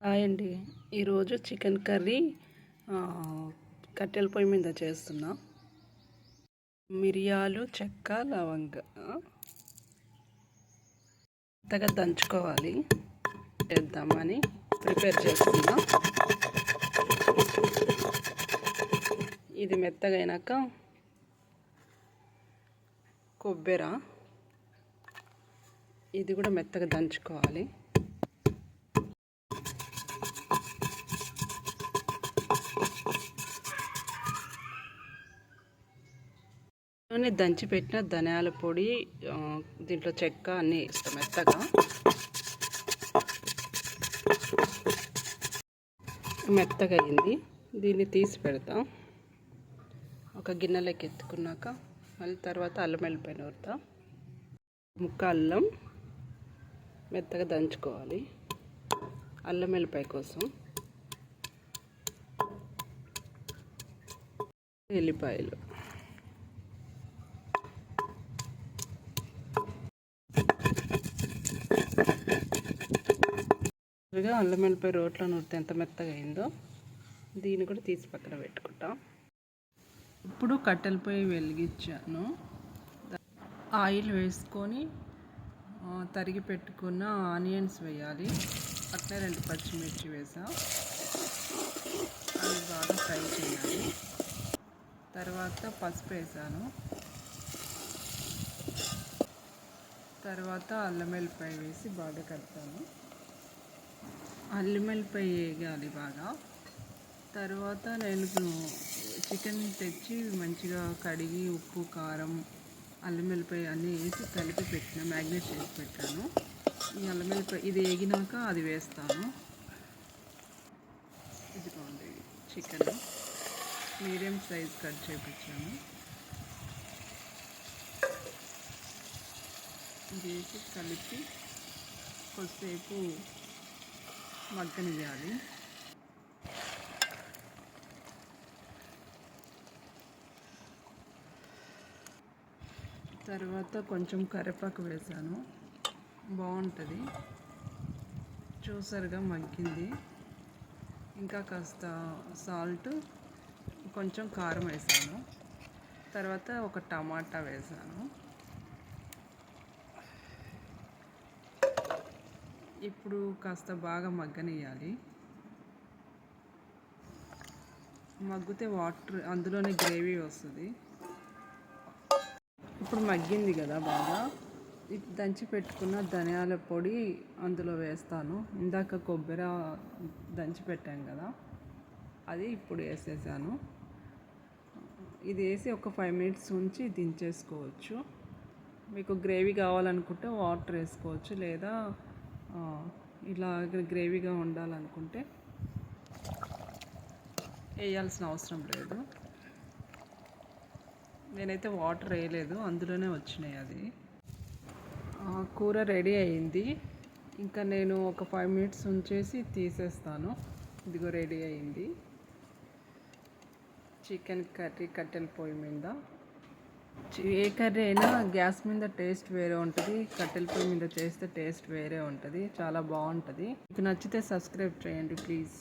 Hi అండి. ఈరోజు chicken curry కట్టెల పొయ్యి మీద చేస్తున్నా. మిరియాలు, చెక్క, లవంగ మెత్తగా దంచుకోవాలి. చేద్దామని ప్రిపేర్ చేస్తున్నా. ఇది మెత్తగా అయినాక కొబ్బరి ఇది కూడా మెత్తగా దంచుకోవాలి. దంచి పెట్టిన ధనియాల పొడి, దీంట్లో చెక్క అన్నీ ఇస్తాం మెత్తగా. మెత్తగా అయింది. దీన్ని తీసి పెడతాం. ఒక గిన్నెలోకి ఎత్తుకున్నాక మళ్ళీ తర్వాత అల్లం వెల్లిపాయ నూరుతాం. ముక్క అల్లం మెత్తగా దంచుకోవాలి అల్లం వెల్లిపాయ కోసం. ఎల్లిపాయలు అల్లం వెల్లిపాయ రోట్లో నూరితే ఎంత మెత్తగా అయిందో దీన్ని కూడా తీసి పక్కన పెట్టుకుంటాం. ఇప్పుడు కట్టెల పొయ్యి వెలిగించాను. ఆయిల్ వేసుకొని తరిగి పెట్టుకున్న ఆనియన్స్ వేయాలి. అట్లే 2 పచ్చిమిర్చి వేసా. అవి బాగా ఫ్రై చేయాలి. తర్వాత పసుపు వేసాను. తర్వాత అల్లం వెల్లిపాయ వేసి బాగా కలుపుతాను. అల్లం వెల్లిపాయ వేగాలి బాగా. తర్వాత నేను చికెన్ తెచ్చి మంచిగా కడిగి ఉప్పు, కారం, అల్లం వెల్లిపాయ అన్నీ వేసి కలిపి పెట్టిన, మ్యాగ్నేట్ చేసి పెట్టాను. ఈ అల్లం వెల్లిపాయ ఇది వేగినాక అది వేస్తాను. ఇదిగోండి చికెన్ మీడియం సైజ్ కట్ చేయించాను. ఇది వేసి కలిపి కొద్దిసేపు మగ్గనివ్వాలి. తర్వాత కొంచెం కరివేపాకు వేసాను. బాగుంటుంది. చూసారుగా మగ్గింది. ఇంకా కాస్త సాల్ట్, కొంచెం కారం వేసాను. తర్వాత ఒక టమాటా వేసాను. ఇప్పుడు కాస్త బాగా మగ్గనియాలి. మగ్గితే వాటర్ అందులోనే గ్రేవీ వస్తుంది. ఇప్పుడు మగ్గింది కదా బాగా. దంచి పెట్టుకున్న ధనియాల పొడి అందులో వేస్తాను. ఇందాక కొబ్బరి దంచి పెట్టాను కదా, అది ఇప్పుడు వేసేసాను. ఇది వేసి ఒక 5 minutes ఉంచి దించేసుకోవచ్చు. మీకు గ్రేవీ కావాలనుకుంటే వాటర్ వేసుకోవచ్చు, లేదా ఇలా గ్రేవీగా ఉండాలనుకుంటే వేయాల్సిన అవసరం లేదు. నేనైతే వాటర్ వేయలేదు, అందులోనే వచ్చినాయి. అది కూర రెడీ అయింది. ఇంకా నేను ఒక 5 minutes ఉంచేసి తీసేస్తాను. ఇదిగో రెడీ అయింది చికెన్ కర్రీ కట్టెల పొయ్యి మీద. ఏ కర్రీ అయినా గ్యాస్ మీద టేస్ట్ వేరే ఉంటుంది, కట్టెల పొయ్యి మీద చేస్తే టేస్ట్ వేరే ఉంటుంది. చాలా బాగుంటుంది. మీకు నచ్చితే సబ్స్క్రైబ్ చేయండి ప్లీజ్.